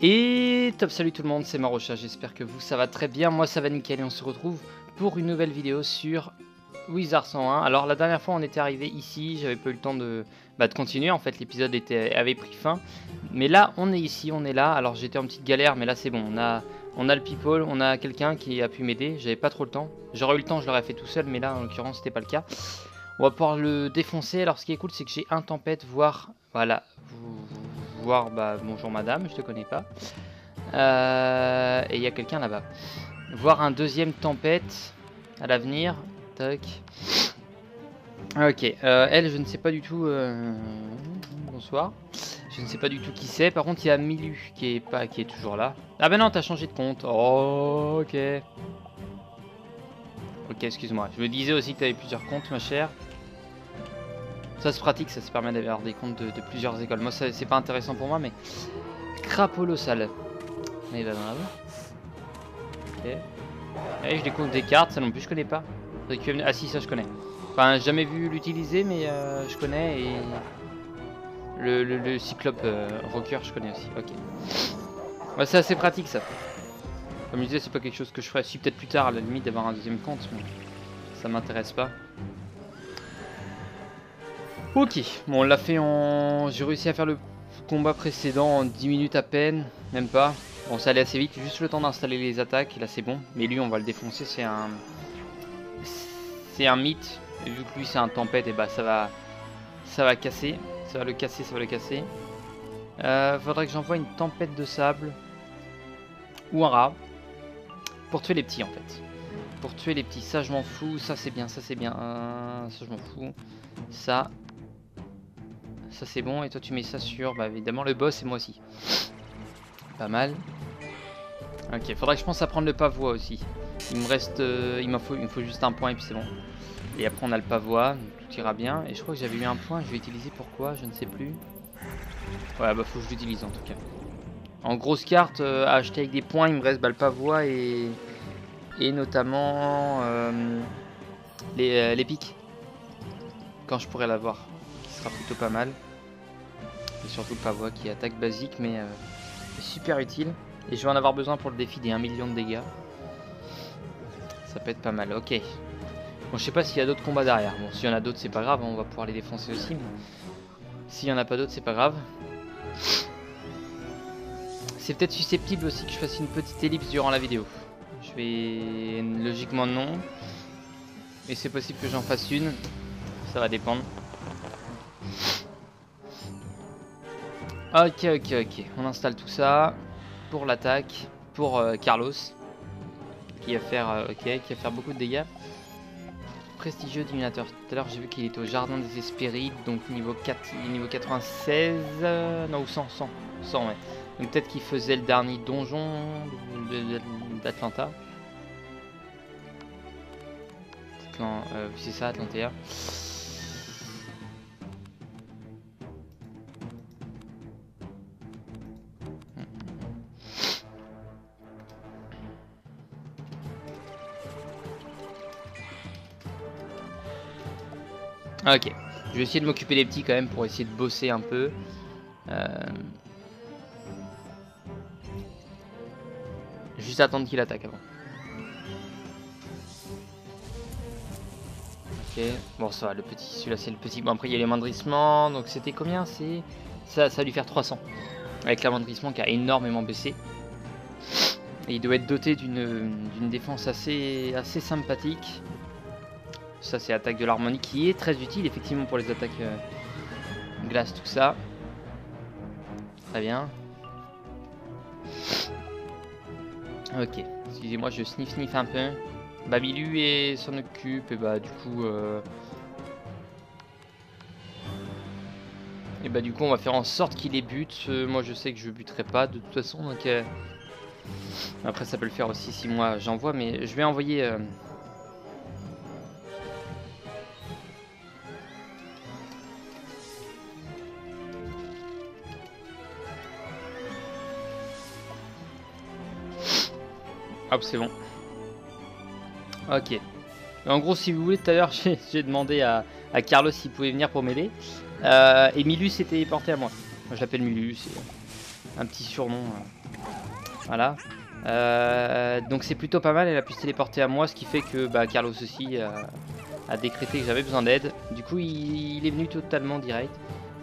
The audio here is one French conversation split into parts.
Et top, salut tout le monde, c'est Marocha, j'espère que vous ça va très bien, moi ça va nickel et on se retrouve pour une nouvelle vidéo sur Wizard 101. Alors la dernière fois on était arrivé ici, j'avais pas eu le temps de continuer, en fait l'épisode avait pris fin. Mais là on est ici, on est là, alors j'étais en petite galère mais là c'est bon, on a le people, on a quelqu'un qui a pu m'aider, j'avais pas trop le temps. J'aurais eu le temps, je l'aurais fait tout seul mais là en l'occurrence c'était pas le cas. On va pouvoir le défoncer, alors ce qui est cool c'est que j'ai un tempête, voire, voilà, voir, bonjour madame, je te connais pas. Et il y a quelqu'un là-bas. Voir un deuxième tempête à l'avenir. Tac. Ok, elle, je ne sais pas du tout. Bonsoir. Je ne sais pas du tout qui c'est. Par contre, il y a Milu qui est toujours là. Ah ben non, t'as changé de compte. Oh, ok. Ok, excuse-moi. Je me disais aussi que t'avais plusieurs comptes, ma chère. Ça se pratique, ça se permet d'avoir des comptes de plusieurs écoles. Moi, c'est pas intéressant pour moi, mais crapolossal. Mais il va dans la main. Ok. Et je découvre des cartes, ça non plus je connais pas. Ah si, ça je connais. Enfin, jamais vu l'utiliser, mais je connais. Et le cyclope rocker, je connais aussi. Ok. Ouais, c'est assez pratique ça. Comme je disais, c'est pas quelque chose que je ferais. Si peut-être plus tard, à la limite, d'avoir un deuxième compte, mais ça m'intéresse pas. Ok, bon, on l'a fait en... J'ai réussi à faire le combat précédent en 10 minutes à peine, même pas. Bon, ça allait assez vite, juste le temps d'installer les attaques, et là c'est bon. Mais lui, on va le défoncer, c'est un mythe. Et vu que lui c'est un tempête, et bah ça va casser. Ça va le casser, ça va le casser. Faudrait que j'envoie une tempête de sable. Ou un rat. Pour tuer les petits en fait. Pour tuer les petits, ça je m'en fous, ça c'est bien, ça c'est bien. Ça je m'en fous. Ça c'est bon, et toi tu mets ça sur, bah évidemment le boss et moi aussi. Pas mal. Ok, faudrait que je pense à prendre le pavois aussi. Il me reste, il me faut juste un point et puis c'est bon. Et après on a le pavois, tout ira bien. Et je crois que j'avais eu un point, je vais utiliser pourquoi, je ne sais plus. Ouais bah faut que je l'utilise en tout cas. En grosse carte à acheter avec des points, il me reste le pavois et notamment les pics. Quand je pourrais l'avoir, qui sera plutôt pas mal. Et surtout le pavois qui est attaque basique mais super utile. Et je vais en avoir besoin pour le défi des 1 million de dégâts. Ça peut être pas mal, ok. Bon, je sais pas s'il y a d'autres combats derrière. Bon, s'il y en a d'autres, c'est pas grave, on va pouvoir les défoncer aussi. Mais s'il y en a pas d'autres, c'est pas grave. C'est peut-être susceptible aussi que je fasse une petite ellipse durant la vidéo. Je vais... Logiquement non. Mais c'est possible que j'en fasse une. Ça va dépendre. Ok, ok, ok. On installe tout ça. Pour l'attaque. Pour Carlos. Qui va faire beaucoup de dégâts. Prestigieux diminuteur. Tout à l'heure j'ai vu qu'il était au jardin des Hespérides, donc niveau 4, niveau 96, non ou 100 ouais. Donc peut-être qu'il faisait le dernier donjon d'Atlanta. C'est ça, Atlantea. Ok, je vais essayer de m'occuper des petits quand même pour essayer de bosser un peu. Juste attendre qu'il attaque avant. Ok, bon ça va, le petit, celui-là c'est le petit. Bon après il y a les mandrissements, donc c'était combien? Ça va lui faire 300. Avec l'amendrissement qui a énormément baissé. Et il doit être doté d'une défense assez sympathique. Ça c'est attaque de l'harmonie qui est très utile effectivement pour les attaques glace, tout ça. Très bien. Ok, excusez-moi, je sniff un peu. Bah Milu et s'en occupe et bah du coup on va faire en sorte qu'il les bute. Moi je sais que je buterai pas de toute façon, donc après ça peut le faire aussi si moi j'envoie, mais je vais envoyer hop, c'est bon. Ok. En gros, si vous voulez, tout à l'heure, j'ai demandé à Carlos s'il pouvait venir pour m'aider. Et Milu s'était porté à moi. Moi, je l'appelle Milu, c'est un petit surnom. Voilà. Donc c'est plutôt pas mal, elle a pu se téléporter à moi, ce qui fait que Carlos aussi a décrété que j'avais besoin d'aide. Du coup il est venu totalement direct.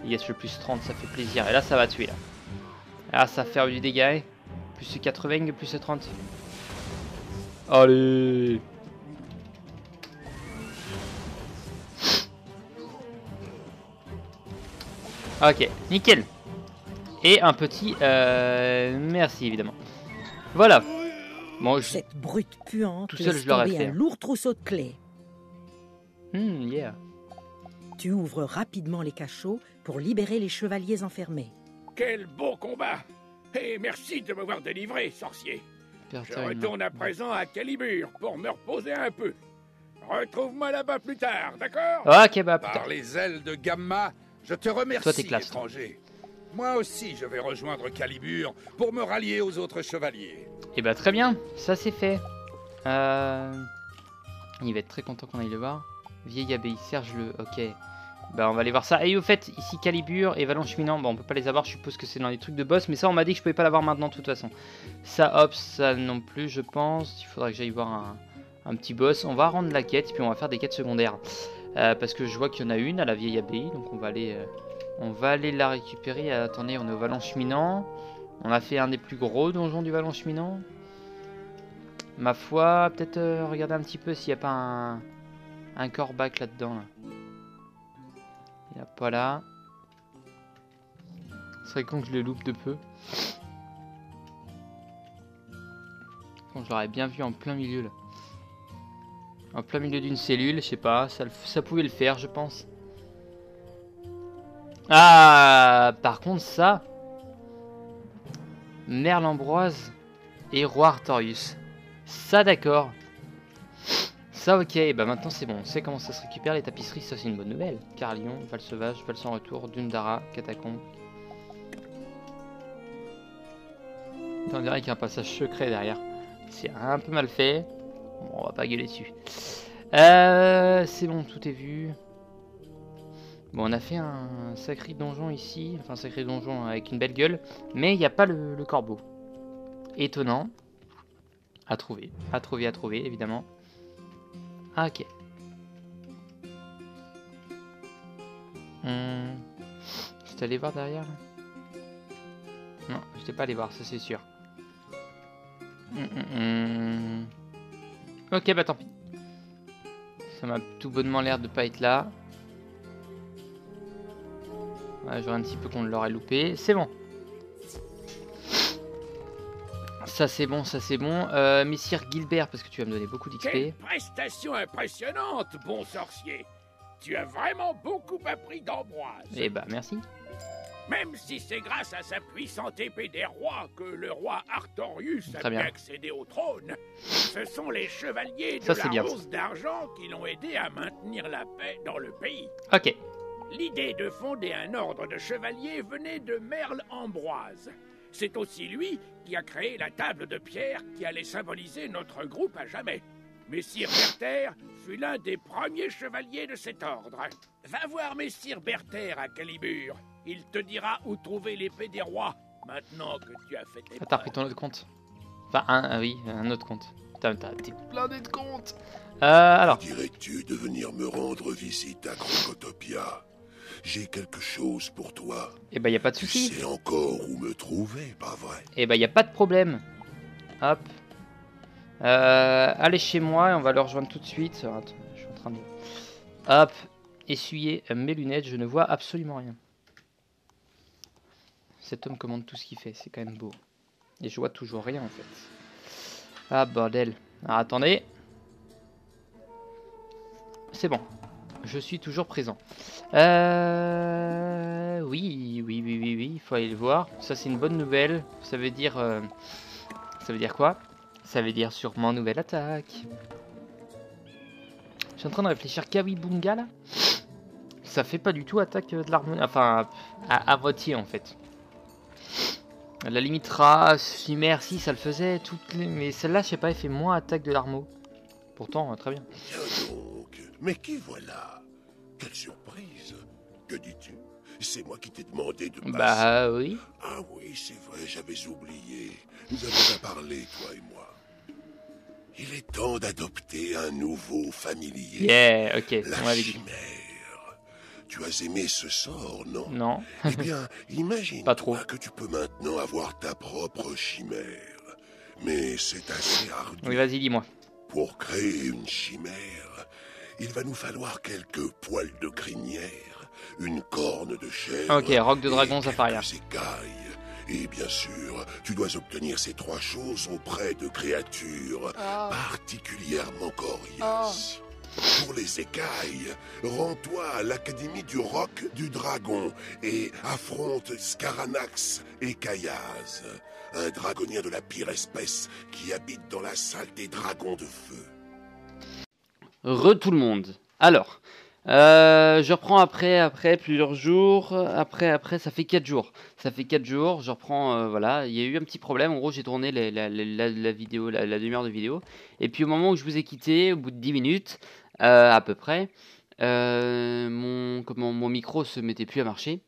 Yes, le plus 30, ça fait plaisir. Et là ça va tuer là. Là ça va faire du dégât. Plus 80, plus 30. Allez. Ok, nickel. Et un petit merci évidemment. Voilà. Bon, Cette brute puante tout seul laisse je l'aurais tomber fait. un lourd trousseau de clés. Yeah. Tu ouvres rapidement les cachots pour libérer les chevaliers enfermés. Quel beau combat! Et merci de m'avoir délivré, sorcier. Je retourne à présent à Calibur pour me reposer un peu. Retrouve-moi là-bas plus tard, d'accord? Ok, plus tard. Par les ailes de Gamma, je te remercie, toi, t'es classe, étranger. Moi aussi, je vais rejoindre Calibur pour me rallier aux autres chevaliers. Et très bien, ça c'est fait. Il va être très content qu'on aille le voir. Vieille abbaye, Serge-le, ok. On va aller voir ça. Et au fait, ici Calibur et Vallon Cheminant, on peut pas les avoir, je suppose que c'est dans les trucs de boss, mais ça on m'a dit que je pouvais pas l'avoir maintenant de toute façon. Ça, hop, ça non plus, je pense. Il faudra que j'aille voir un petit boss. On va rendre la quête, puis on va faire des quêtes secondaires. Parce que je vois qu'il y en a une à la vieille abbaye, donc on va aller la récupérer. Attendez, on est au Vallon Cheminant. On a fait un des plus gros donjons du Vallon Cheminant. Ma foi, peut-être regarder un petit peu s'il n'y a pas un corbac là-dedans. Là. Il n'y a pas là. Ce serait con que je le loupe de peu. Bon, je l'aurais bien vu en plein milieu là. En plein milieu d'une cellule, je sais pas, ça pouvait le faire, je pense. Ah, par contre ça, Merle-Ambroise et Roi Artorius. Ça d'accord. Ça ok, maintenant c'est bon, on sait comment ça se récupère les tapisseries, ça c'est une bonne nouvelle. Carlion, Val Sauvage, Val sans retour, Dune d'Ara, Catacombe. On dirait qu'il y a un passage secret derrière. C'est un peu mal fait. Bon, on va pas gueuler dessus. C'est bon, tout est vu. Bon, on a fait un sacré donjon ici. Enfin, un sacré donjon avec une belle gueule. Mais il n'y a pas le corbeau. Étonnant. À trouver, évidemment. Ah, ok. J'étais allé voir derrière là? Non, j'étais pas allé voir, ça c'est sûr. Ok, tant pis. Ça m'a tout bonnement l'air de pas être là. Ouais, j'aurais un petit peu qu'on l'aurait loupé. C'est bon. Ça c'est bon, ça c'est bon. Messire Gilbert, parce que tu vas me donner beaucoup d'XP. Quelle prestation impressionnante, bon sorcier. Tu as vraiment beaucoup appris d'Ambroise. Eh merci. Même si c'est grâce à sa puissante épée des rois que le roi Artorius a pu accéder au trône, ce sont les chevaliers de la Rose d'Argent qui l'ont aidé à maintenir la paix dans le pays. Ok. L'idée de fonder un ordre de chevaliers venait de Merle-Ambroise. C'est aussi lui qui a créé la table de pierre qui allait symboliser notre groupe à jamais. Messire Berther fut l'un des premiers chevaliers de cet ordre. Va voir Messire Berther à Calibur. Il te dira où trouver l'épée des rois, maintenant que tu as fait tes preuves. T'as pris ton autre compte. Enfin, oui, un autre compte. T'es blindé de comptes. Alors. Dirais-tu de venir me rendre visite à Crocotopia? J'ai quelque chose pour toi. Y a pas de souci. Tu sais encore où me trouver, pas vrai? Y a pas de problème. Hop. Allez chez moi et on va le rejoindre tout de suite. Attends, je suis en train de... Hop. Essuyer mes lunettes, je ne vois absolument rien. Cet homme commande tout ce qu'il fait, c'est quand même beau. Et je vois toujours rien en fait. Ah bordel. Alors attendez. C'est bon. Je suis toujours présent. Oui, il faut aller le voir. Ça c'est une bonne nouvelle. Ça veut dire quoi? Ça veut dire sûrement nouvelle attaque. Je suis en train de réfléchir. Kawibunga là, ça fait pas du tout attaque de l'harmonie. Enfin, à moitié en fait. La limite Ra, Chimère, si ça le faisait. Mais celle-là, je sais pas, elle fait moins attaque de l'armo. Pourtant, très bien. Tiens donc, mais qui voilà? Quelle surprise! Que dis-tu? C'est moi qui t'ai demandé de passer. Bah oui. Ah oui, c'est vrai, j'avais oublié. Nous avons à parler, toi et moi. Il est temps d'adopter un nouveau familier. Yeah, ok, La on l'avait dit. chimère. Tu as aimé ce sort, non? Non. Eh bien, imagine Pas trop. que tu peux maintenant avoir ta propre chimère. Mais c'est assez ardu. Oui, vas-y, dis-moi. Pour créer une chimère, il va nous falloir quelques poils de crinière, une corne de chèvre... Ok, roc de dragon, et Zafaria. quelques écailles. Et bien sûr, tu dois obtenir ces 3 choses auprès de créatures particulièrement coriaces. Pour les écailles, rends-toi à l'Académie du Roc du Dragon et affronte Scaranax et Kayaz, un dragonien de la pire espèce qui habite dans la salle des dragons de feu. Tout le monde. Alors, je reprends après plusieurs jours. Après, ça fait 4 jours. Ça fait 4 jours, je reprends, voilà. Il y a eu un petit problème. En gros, j'ai tourné la vidéo, la demi-heure de vidéo. Et puis au moment où je vous ai quitté, au bout de 10 minutes, à peu près, mon micro se mettait plus à marcher.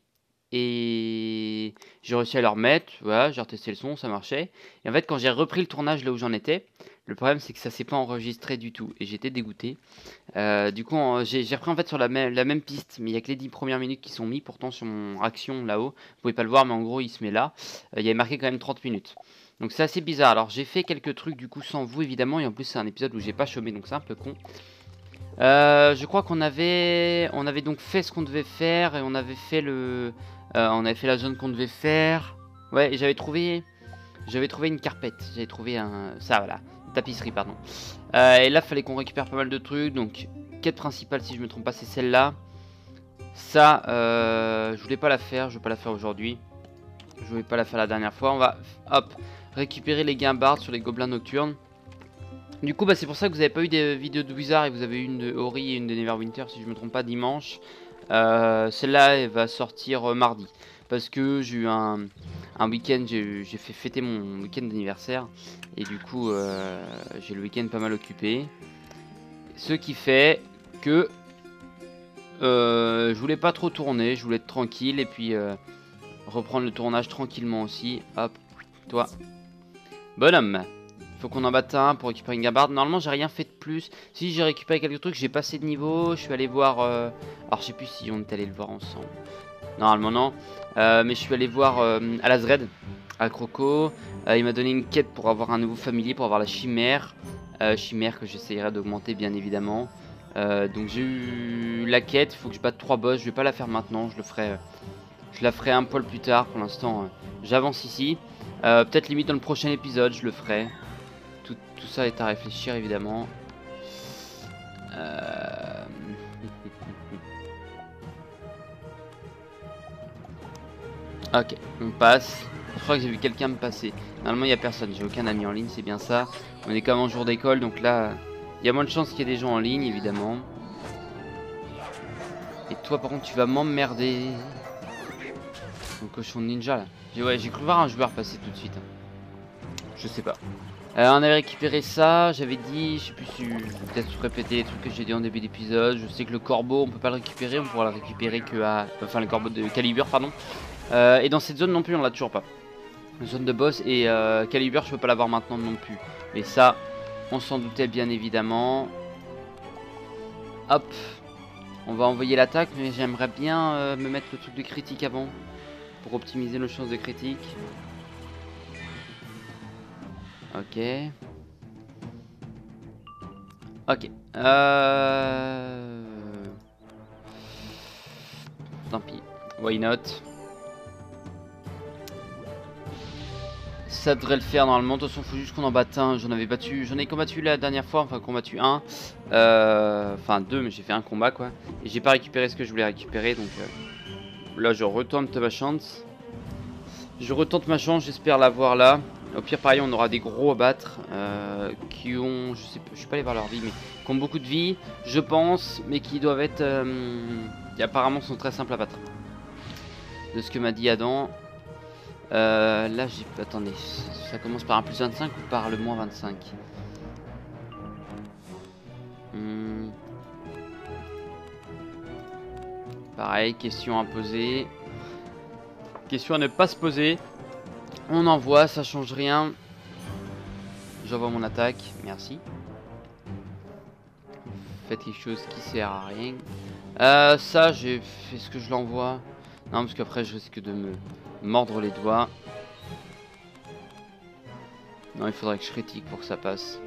Et j'ai réussi à le remettre, voilà, j'ai retesté le son, ça marchait. Et en fait, quand j'ai repris le tournage là où j'en étais, le problème c'est que ça s'est pas enregistré du tout. Et j'étais dégoûté. Du coup, j'ai repris en fait sur la même piste, mais il y a que les 10 premières minutes qui sont mis pourtant sur mon action là-haut. Vous pouvez pas le voir, mais en gros, il se met là. Il y avait marqué quand même 30 minutes. Donc c'est assez bizarre. Alors j'ai fait quelques trucs du coup sans vous évidemment. Et en plus, c'est un épisode où j'ai pas chômé, donc c'est un peu con. Je crois qu'on avait donc fait ce qu'on devait faire et on avait fait on avait fait la zone qu'on devait faire. Ouais, et j'avais trouvé une carpette. J'avais trouvé ça voilà, une tapisserie pardon. Et là, fallait qu'on récupère pas mal de trucs. Donc quête principale, si je me trompe pas, c'est celle-là. Ça, je voulais pas la faire. Je vais pas la faire aujourd'hui. Je voulais pas la faire la dernière fois. On va, hop, récupérer les guimbardes sur les gobelins nocturnes. Du coup, bah, c'est pour ça que vous n'avez pas eu des vidéos de Wizard et vous avez eu une de Ori et une de Neverwinter, si je me trompe pas, dimanche. Celle-là, elle va sortir mardi. Parce que j'ai eu un week-end, j'ai fait fêter mon week-end d'anniversaire. Et du coup, j'ai le week-end pas mal occupé. Ce qui fait que je voulais pas trop tourner, je voulais être tranquille. Et puis reprendre le tournage tranquillement aussi. Hop, toi. Bonhomme. Faut qu'on en batte un pour récupérer une gabarde. Normalement, j'ai rien fait de plus. Si j'ai récupéré quelques trucs, j'ai passé de niveau. Je suis allé voir. Alors, je sais plus si on est allé le voir ensemble. Normalement, non. Mais je suis allé voir à la Zred, à Croco. Il m'a donné une quête pour avoir un nouveau familier, pour avoir la chimère. Chimère que j'essayerai d'augmenter, bien évidemment. Donc, j'ai eu la quête. Il faut que je batte 3 boss. Je vais pas la faire maintenant. Je la ferai un poil plus tard. Pour l'instant, j'avance ici. Peut-être limite dans le prochain épisode, je le ferai. Tout ça est à réfléchir évidemment. Ok, on passe. Je crois que j'ai vu quelqu'un me passer. Normalement il n'y a personne, j'ai aucun ami en ligne, c'est bien ça. On est quand même en jour d'école, donc là il y a moins de chances qu'il y ait des gens en ligne évidemment. Et toi par contre tu vas m'emmerder. Mon cochon de ninja là. J'ai cru voir un joueur passer tout de suite. Je sais pas. On avait récupéré ça, j'avais dit, je sais plus si peut-être répéter les trucs que j'ai dit en début d'épisode. Je sais que le corbeau on peut pas le récupérer, on pourra le récupérer que à... Enfin le corbeau de Calibre pardon. Et dans cette zone non plus on l'a toujours pas. Zone de boss et Calibre je peux pas l'avoir maintenant non plus. Mais ça, on s'en doutait bien évidemment. Hop. On va envoyer l'attaque mais j'aimerais bien me mettre le truc de critique avant. Pour optimiser nos chances de critique. Ok. Ok. Tant pis. Why not? Ça devrait le faire normalement. De toute façon, faut juste qu'on en batte un. J'en ai combattu la dernière fois. Enfin, combattu un. Enfin, 2, mais j'ai fait un combat quoi. Et j'ai pas récupéré ce que je voulais récupérer. Donc là, je retente ma chance. J'espère l'avoir là. Au pire, pareil, on aura des gros à battre qui ont, je suis pas allé voir leur vie, mais qui ont beaucoup de vie, je pense, mais qui doivent être, qui apparemment sont très simples à battre. De ce que m'a dit Adam. Là, attendez, ça commence par un plus 25 ou par le moins 25 Pareil, question à poser. question à ne pas se poser. On envoie, ça change rien. J'envoie mon attaque, merci. Faites quelque chose qui sert à rien. Ça, est-ce que je l'envoie? Non, parce qu'après je risque de me mordre les doigts. Non, il faudrait que je critique pour que ça passe.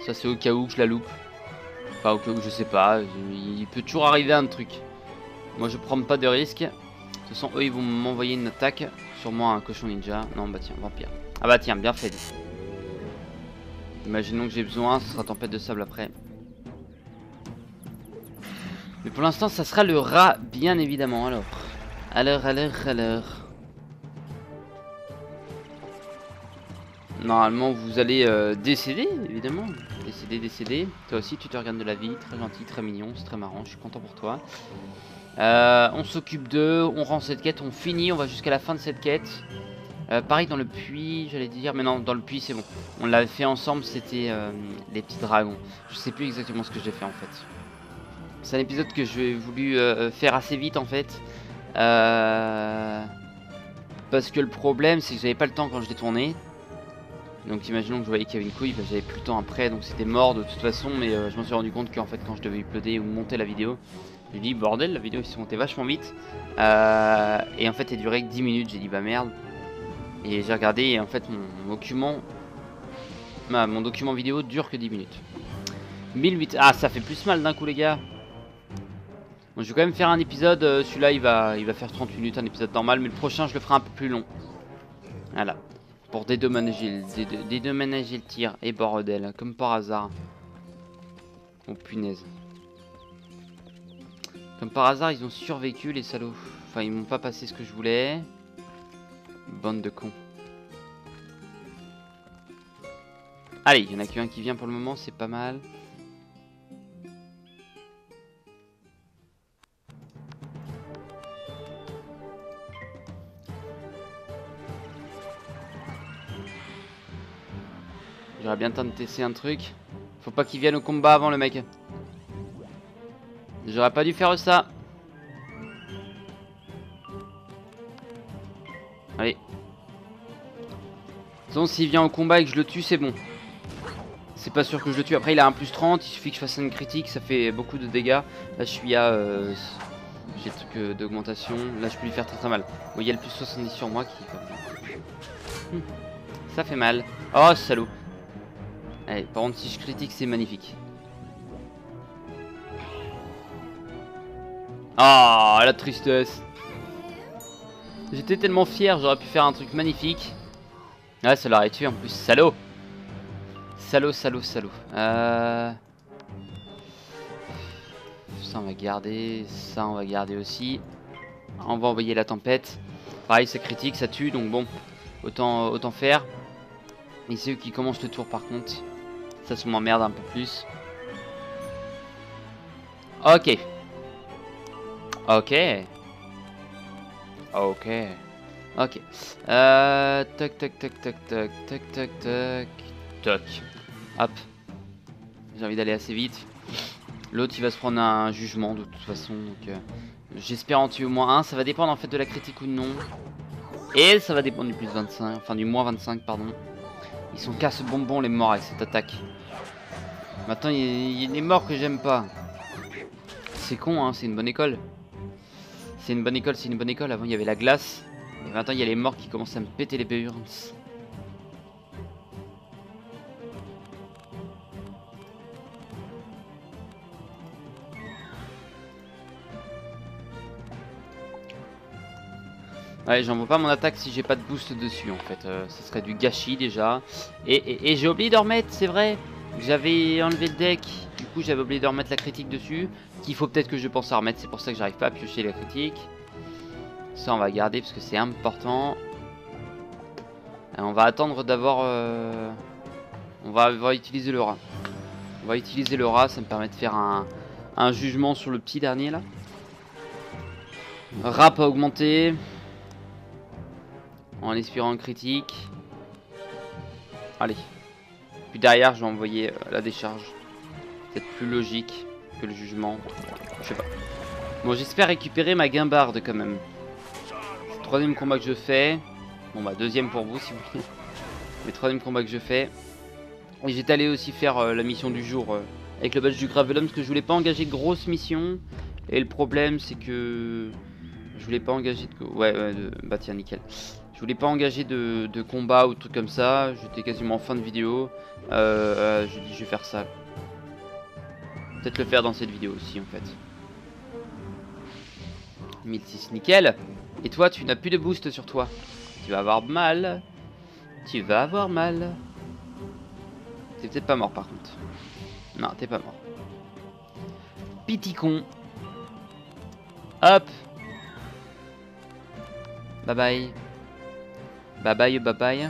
Ça, c'est au cas où que je la loupe. Enfin, au cas où, je sais pas. Il peut toujours arriver un truc. Moi, je prends pas de risque. De toute façon, eux, ils vont m'envoyer une attaque. Sûrement un cochon ninja. Non, bah tiens, vampire. Ah bah tiens, bien fait. Imaginons que j'ai besoin, ce sera tempête de sable après. Mais pour l'instant, ça sera le rat, bien évidemment. Alors. Normalement, vous allez décéder, évidemment. Décéder. Toi aussi, tu te regardes de la vie. Très gentil, très mignon, c'est très marrant. Je suis content pour toi. On s'occupe d'eux, on rend cette quête, on finit, on va jusqu'à la fin de cette quête. Pareil dans le puits, j'allais dire, mais non, dans le puits c'est bon. On l'avait fait ensemble, c'était les petits dragons. Je sais plus exactement ce que j'ai fait en fait. C'est un épisode que j'ai voulu faire assez vite en fait. Parce que le problème c'est que j'avais pas le temps quand je l'ai tourné. Donc imaginons que je voyais qu'il y avait une couille, bah, j'avais plus le temps après, donc c'était mort de toute façon. Mais je m'en suis rendu compte qu'en fait quand je devais uploader ou monter la vidéo, j'ai dit bordel, la vidéo s'est montée vachement vite. Et en fait elle durait que 10 minutes, j'ai dit bah merde. Et j'ai regardé et en fait mon document vidéo dure que 10 minutes. 1008, ah ça fait plus mal d'un coup les gars. Bon, je vais quand même faire un épisode, celui-là il va faire 30 minutes, un épisode normal, mais le prochain je le ferai un peu plus long. Voilà. Pour dédommager le tir et bordel, comme par hasard. Oh punaise. Comme par hasard ils ont survécu les salauds. Enfin ils m'ont pas passé ce que je voulais. Bande de cons. Allez, il y en a qu'un qui vient pour le moment, c'est pas mal. J'aurais bien temps de tester un truc. Faut pas qu'il vienne au combat avant le mec. J'aurais pas dû faire ça. Allez. Sinon s'il vient au combat et que je le tue c'est bon. C'est pas sûr que je le tue. Après il a un plus 30. Il suffit que je fasse une critique. Ça fait beaucoup de dégâts. Là je suis à... j'ai le truc d'augmentation. Là je peux lui faire très mal. Bon, il y a le plus 70 sur moi qui... Ça fait mal. Oh salaud. Allez, par contre si je critique c'est magnifique. Ah la tristesse. J'étais tellement fier, j'aurais pu faire un truc magnifique. Ouais, ça l'aurait tué en plus, salaud. Salaud. Ça on va garder, ça on va garder aussi. On va envoyer la tempête. Pareil, c'est critique, ça tue, donc bon, autant faire. Et c'est eux qui commencent le tour par contre. Ça m'emmerde un peu plus. Ok. Toc. Hop. J'ai envie d'aller assez vite. L'autre il va se prendre un jugement de toute façon. Donc j'espère en tuer au moins un. Ça va dépendre en fait de la critique ou non. Et ça va dépendre du plus 25. Enfin du moins 25 pardon. Ils sont casse-bonbons les morts avec cette attaque. Maintenant il y a des morts que j'aime pas. C'est con hein, c'est une bonne école. C'est une bonne école, Avant il y avait la glace. Et maintenant il y a les morts qui commencent à me péter les burns. Ouais, j'envoie pas mon attaque si j'ai pas de boost dessus en fait. Ça serait du gâchis déjà. Et j'ai oublié de remettre, c'est vrai. J'avais enlevé le deck. Du coup j'avais oublié de remettre la critique dessus. Qu'il faut peut-être que je pense à remettre. C'est pour ça que j'arrive pas à piocher la critique. Ça on va garder parce que c'est important. On va attendre d'avoir... On va utiliser le rat. Ça me permet de faire un jugement sur le petit dernier là. Rap à augmenter. En espérant une critique. Allez. Puis derrière je vais envoyer la décharge. Peut-être plus logique que le jugement. Je sais pas. Bon j'espère récupérer ma guimbarde quand même. troisième combat que je fais. Bon bah deuxième pour vous si vous voulez. Mais troisième combat que je fais. Et j'étais allé aussi faire la mission du jour avec le badge du Gravelum parce que je voulais pas engager de grosses missions. Et le problème c'est que je voulais pas engager de... bah tiens nickel. Je voulais pas engager de combat ou de trucs comme ça. J'étais quasiment en fin de vidéo. Je dis je vais faire ça. Peut-être le faire dans cette vidéo aussi en fait. 1006 nickel. Et toi tu n'as plus de boost sur toi. Tu vas avoir mal. Tu vas avoir mal. T'es peut-être pas mort par contre. Non, t'es pas mort. Piticon. Hop. Bye bye. Bye bye, bye bye.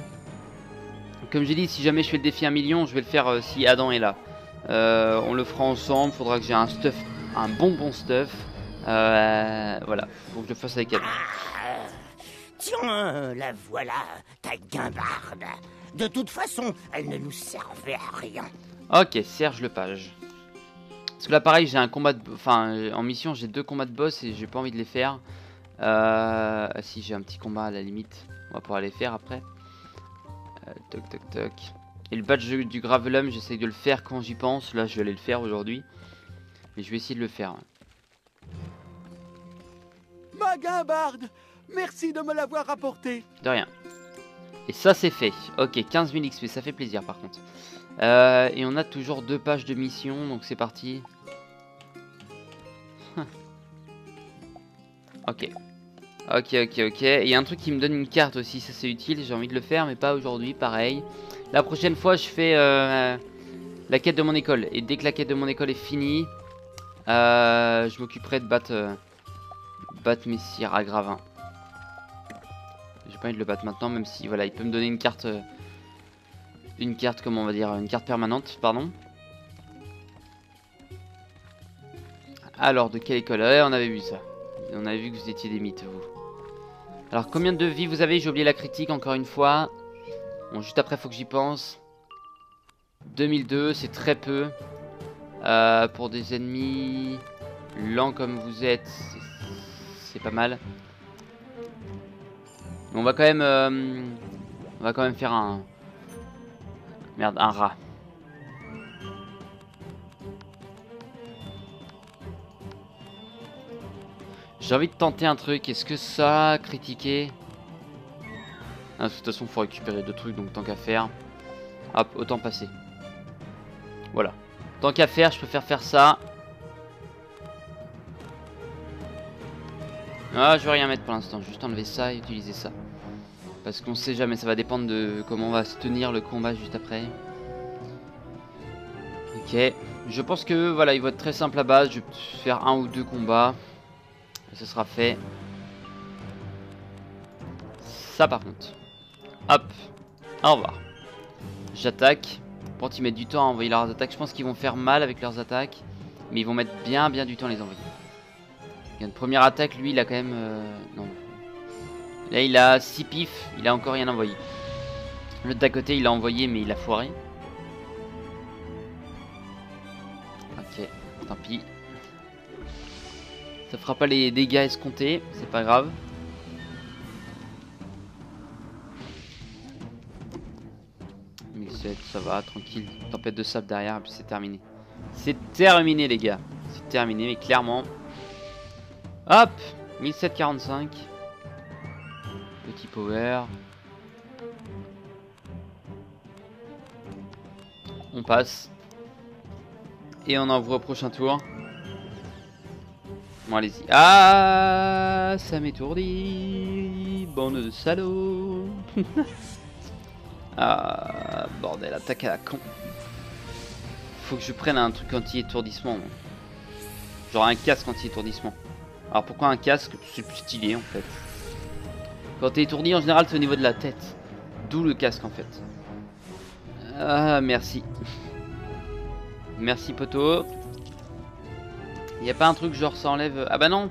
Comme j'ai dit, si jamais je fais le défi 1 million, je vais le faire si Adam est là. On le fera ensemble. Faudra que j'ai un stuff, un bon stuff. Voilà, faut que je le fasse avec Adam. Tiens, la voilà, ta guimbarde. De toute façon, elle ne nous servait à rien. Ok, Serge Lepage. Parce que là, pareil, j'ai un combat de... Enfin, en mission, j'ai 2 combats de boss et j'ai pas envie de les faire. Si, j'ai un petit combat à la limite. On va pouvoir les faire après. Toc, toc, toc. Et le badge du Gravelum, j'essaie de le faire quand j'y pense. Là, je vais aller le faire aujourd'hui. Mais je vais essayer de le faire. Ma guimbarde! Merci de me l'avoir apporté. De rien. Et ça, c'est fait. Ok, 15 000 XP, ça fait plaisir par contre. Et on a toujours 2 pages de mission, donc c'est parti. Ok. Ok. Et il y a un truc qui me donne une carte aussi, ça c'est utile, j'ai envie de le faire, mais pas aujourd'hui, pareil. La prochaine fois, je fais la quête de mon école. Et dès que la quête de mon école est finie, je m'occuperai de battre Messire à Gravin. J'ai pas envie de le battre maintenant, même si voilà, il peut me donner une carte, comment on va dire, une carte permanente, pardon. Alors, de quelle école? Ouais, on avait vu ça. On avait vu que vous étiez des mythes, vous. Alors, combien de vie vous avez? J'ai oublié la critique, encore une fois. Bon, juste après, faut que j'y pense. 2002, c'est très peu. Pour des ennemis lents comme vous êtes, c'est pas mal. Mais on va quand même faire un... Merde, un rat. J'ai envie de tenter un truc. Est-ce que ça, critiquer? Ah, de toute façon, faut récupérer 2 trucs, donc tant qu'à faire. Hop, autant passer. Voilà. Tant qu'à faire, je préfère faire ça. Ah, je vais rien mettre pour l'instant. Juste enlever ça et utiliser ça. Parce qu'on sait jamais, ça va dépendre de comment on va se tenir le combat juste après. Ok. Je pense que voilà, il va être très simple à base. Je vais faire 1 ou 2 combats. Et ce sera fait. Ça par contre. Hop. Au revoir. J'attaque. Bon, ils mettent du temps à envoyer leurs attaques. Je pense qu'ils vont faire mal avec leurs attaques. Mais ils vont mettre bien du temps à les envoyer. Il y a une première attaque, lui il a quand même... non. Là il a 6 pifs, il a encore rien envoyé. L'autre d'à côté il a envoyé mais il a foiré. Ok, tant pis. Ça fera pas les dégâts escomptés, c'est pas grave. Ça va, tranquille. Tempête de sable derrière et puis c'est terminé. C'est terminé les gars. C'est terminé mais clairement. Hop, 1745. Petit power. On passe. Et on envoie au prochain tour. Bon, allez-y. Ah, ça m'étourdit. Bande de salauds. Ah, bordel, attaque à la con. Faut que je prenne un truc anti-étourdissement. Genre un casque anti-étourdissement. Alors pourquoi un casque? C'est plus stylé en fait. Quand t'es étourdi en général c'est au niveau de la tête. D'où le casque en fait. Ah merci. Merci poteau. Y a pas un truc genre ça enlève... Ah bah non.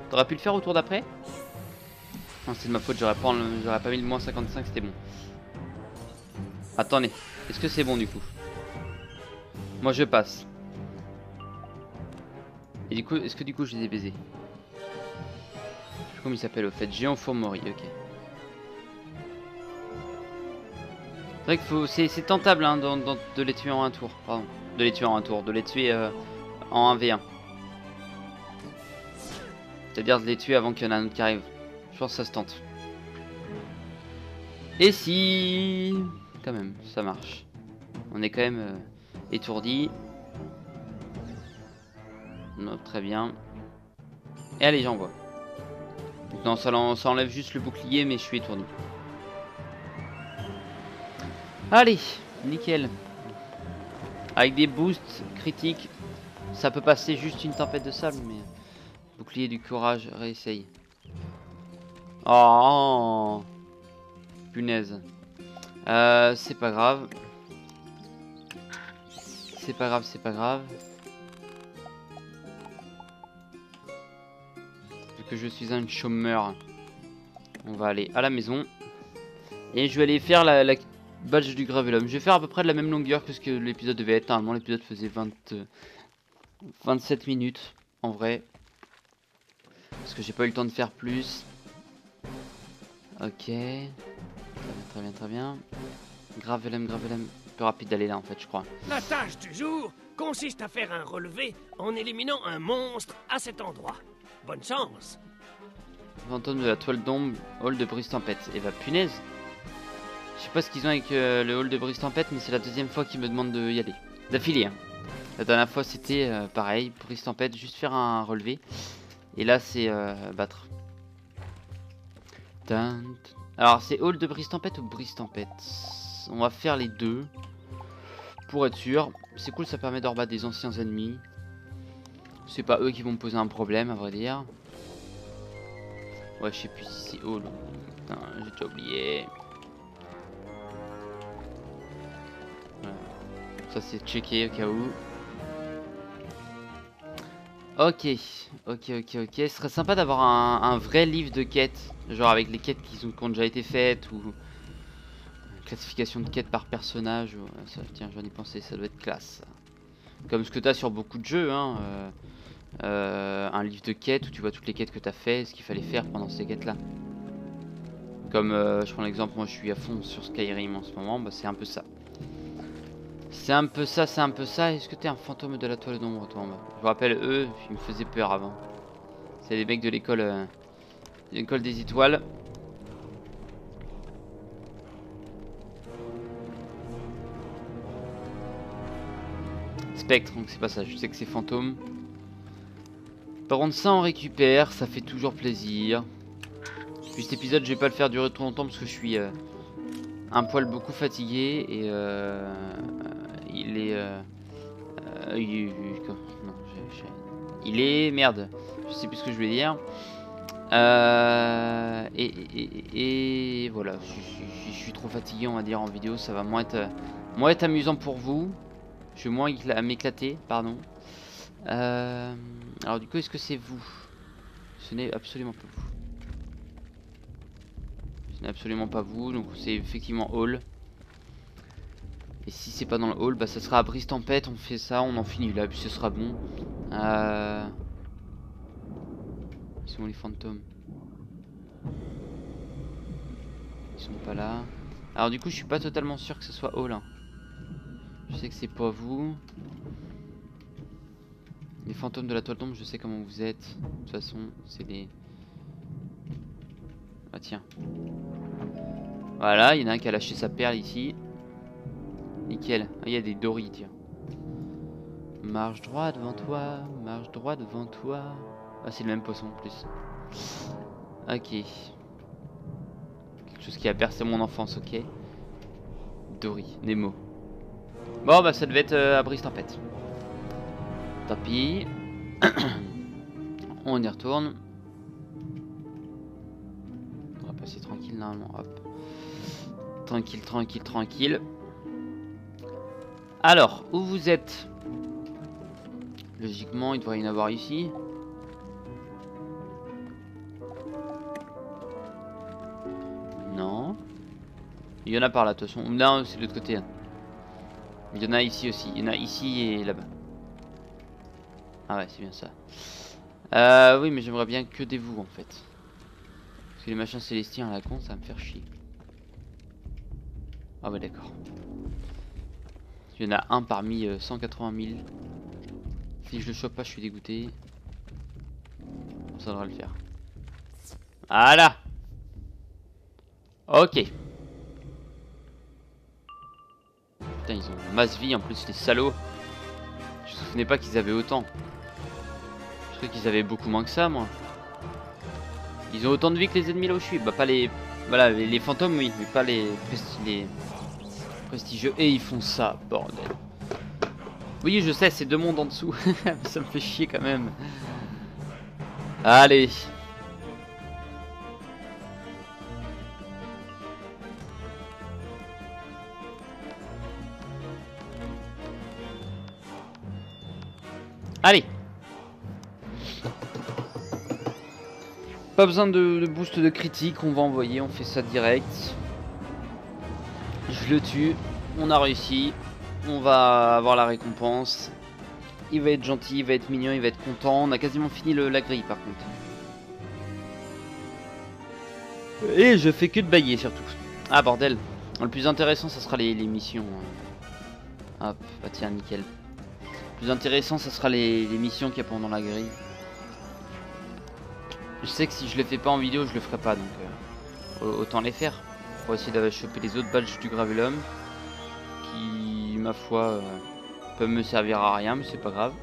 T'aurais pu le faire au tour d'après? Non c'est de ma faute, j'aurais pas mis le moins 55, c'était bon. Attendez, est-ce que c'est bon du coup? Moi je passe. Et du coup, est-ce que du coup je les ai baisés? Comment il s'appelle au fait? Géant Fourmori, ok. C'est vrai que c'est tentable hein, de les tuer en un tour. Pardon. De les tuer en un tour. De les tuer en 1v1. C'est-à-dire de les tuer avant qu'il y en ait un autre qui arrive. Je pense que ça se tente. Et si... Quand même, ça marche. On est quand même étourdi. Non, très bien. Et allez, j'envoie. Non, ça enlève juste le bouclier, mais je suis étourdi. Allez, nickel. Avec des boosts critiques, ça peut passer juste une tempête de sable, mais... Bouclier du courage, réessaye. Oh, punaise. C'est pas grave. C'est pas grave, c'est pas grave. Vu que je suis un chômeur, on va aller à la maison. Et je vais aller faire la badge du Gravelum. Je vais faire à peu près de la même longueur que ce que l'épisode devait être. Normalement l'épisode faisait 27 minutes en vrai. Parce que j'ai pas eu le temps de faire plus. Ok. Très bien, très bien. Gravelum, Gravelum. Plus rapide d'aller là en fait je crois. La tâche du jour consiste à faire un relevé en éliminant un monstre à cet endroit. Bonne chance. Fantôme de la toile d'ombre, hall de brise tempête. Et bah punaise. Je sais pas ce qu'ils ont avec le hall de brise tempête, mais c'est la deuxième fois qu'ils me demandent d'y aller. D'affilée. Hein. La dernière fois c'était pareil, brise tempête, juste faire un relevé. Et là c'est battre. Alors c'est hall de brise tempête ou brise tempête? On va faire les deux. Pour être sûr. C'est cool, ça permet de rebattre des anciens ennemis. C'est pas eux qui vont me poser un problème à vrai dire. Ouais je sais plus si c'est hall. Putain j'ai déjà oublié. Voilà. Ça c'est checké au cas où. Ok, ce serait sympa d'avoir un vrai livre de quêtes, genre avec les quêtes qui ont déjà été faites, ou classification de quêtes par personnage, ça, tiens j'en ai pensé, ça doit être classe. Comme ce que tu as sur beaucoup de jeux, hein, un livre de quêtes où tu vois toutes les quêtes que tu as fait, ce qu'il fallait faire pendant ces quêtes là. Comme je prends l'exemple, moi je suis à fond sur Skyrim en ce moment, bah, c'est un peu ça. C'est un peu ça, c'est un peu ça. Est-ce que t'es un fantôme de la toile d'ombre toi en bas? Je vous rappelle, eux, ils me faisaient peur avant. C'est les mecs de l'école des étoiles. Spectre, donc c'est pas ça, je sais que c'est fantôme. Par contre ça on récupère, ça fait toujours plaisir. Puis cet épisode je vais pas le faire durer trop longtemps parce que je suis un poil beaucoup fatigué et il est il est merde, je sais plus ce que je voulais dire. Et voilà, je suis trop fatigué on va dire en vidéo, ça va moins être amusant pour vous. Je vais moins m'éclater, pardon. Alors du coup est-ce que c'est vous? Ce n'est absolument pas vous. Ce n'est absolument pas vous, donc c'est effectivement Hall. Et si c'est pas dans le hall, bah ça sera à brise tempête, on fait ça, on en finit là, puis ce sera bon. Ils sont où les fantômes? Ils sont pas là. Alors du coup je suis pas totalement sûr que ce soit hall. Hein. Je sais que c'est pas vous. Les fantômes de la toile d'ombre, je sais comment vous êtes. De toute façon, c'est des... Ah tiens. Voilà, il y en a un qui a lâché sa perle ici. Nickel. Ah, il y a des doris, tiens. Marche droit devant toi, marche droit devant toi. Ah, c'est le même poisson en plus. Ok. Quelque chose qui a bercé mon enfance, ok. Dory, Nemo. Bon, bah ça devait être à brise tempête. Tant pis. On y retourne. On va passer tranquille normalement. Hop. Tranquille, tranquille, tranquille. Alors, où vous êtes? Logiquement, il devrait y en avoir ici. Non. Il y en a par là, de toute façon. Non, c'est de l'autre côté. Hein. Il y en a ici aussi. Il y en a ici et là-bas. Ah ouais, c'est bien ça. Oui, mais j'aimerais bien que des vous, en fait. Parce que les machins célestiens à la con, ça va me faire chier. Ah ouais d'accord. Il y en a un parmi 180 000. Si je le chope pas, je suis dégoûté. Ça devrait le faire. Voilà. Ok. Putain, ils ont masse vie en plus, les salauds. Je me souvenais pas qu'ils avaient autant. Je croyais qu'ils avaient beaucoup moins que ça, moi. Ils ont autant de vie que les ennemis là où je suis. Bah, pas les. Voilà, les fantômes, oui, mais pas les prestigieux. Et ils font ça, bordel. Oui, je sais, c'est deux mondes en dessous. Ça me fait chier quand même. Allez. Allez. Pas besoin de boost de critique, on va envoyer, on fait ça direct. Je le tue, on a réussi. On va avoir la récompense. Il va être gentil, il va être mignon, il va être content. On a quasiment fini la grille par contre. Et je fais que de bailler surtout. Ah bordel. Le plus intéressant ça sera les missions. Hop, bah tiens nickel. Le plus intéressant ça sera les missions qu'il y a pendant la grille. Je sais que si je les fais pas en vidéo je le ferai pas donc autant les faire. Pour essayer d'aller choper les autres badges du Gravellum. Qui ma foi peuvent me servir à rien mais c'est pas grave.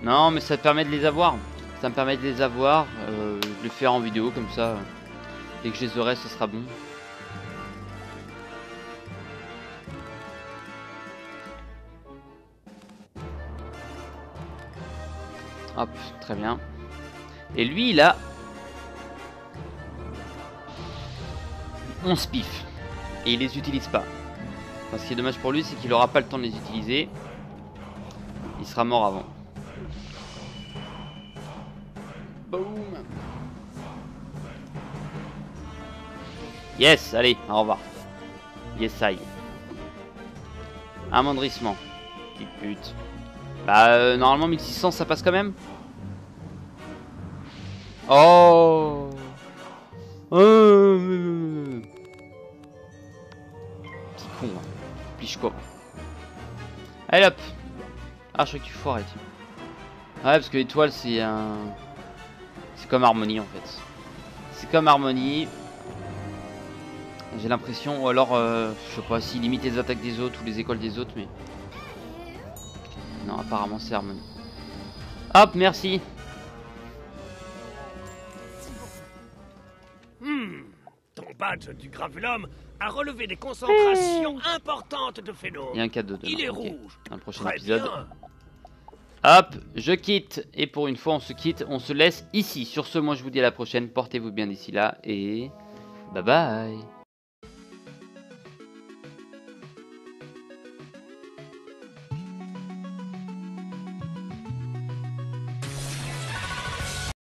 Non mais ça te permet de les avoir. Ça me permet de les avoir. De les faire en vidéo comme ça. Dès que je les aurai ce sera bon. Hop, très bien. Et lui il a 11 pifs. Et il les utilise pas. Enfin, ce qui est dommage pour lui c'est qu'il aura pas le temps de les utiliser. Il sera mort avant. Boum. Yes, allez, au revoir. Yes, aïe. Amendrissement. Petite pute. Bah, normalement 1600 ça passe quand même. Oh. Petit con, hein. Plichko. Allez hop. Ah, je crois que tu foirais, tiens. Ouais, parce que l'étoile c'est un. C'est comme Harmonie en fait. C'est comme Harmonie. J'ai l'impression, ou alors, je sais pas s'il limite les attaques des autres ou les écoles des autres, mais. Non, apparemment c'est Harmonie. Hop, merci. Ton badge du Gravellum a relevé des concentrations importantes de phénomènes. Il y a un cadeau dedans. Il est okay. rouge. Dans le prochain Très épisode. bien. Hop, je quitte. Et pour une fois, on se quitte. On se laisse ici. Sur ce, moi, je vous dis à la prochaine. Portez-vous bien d'ici là. Et bye bye.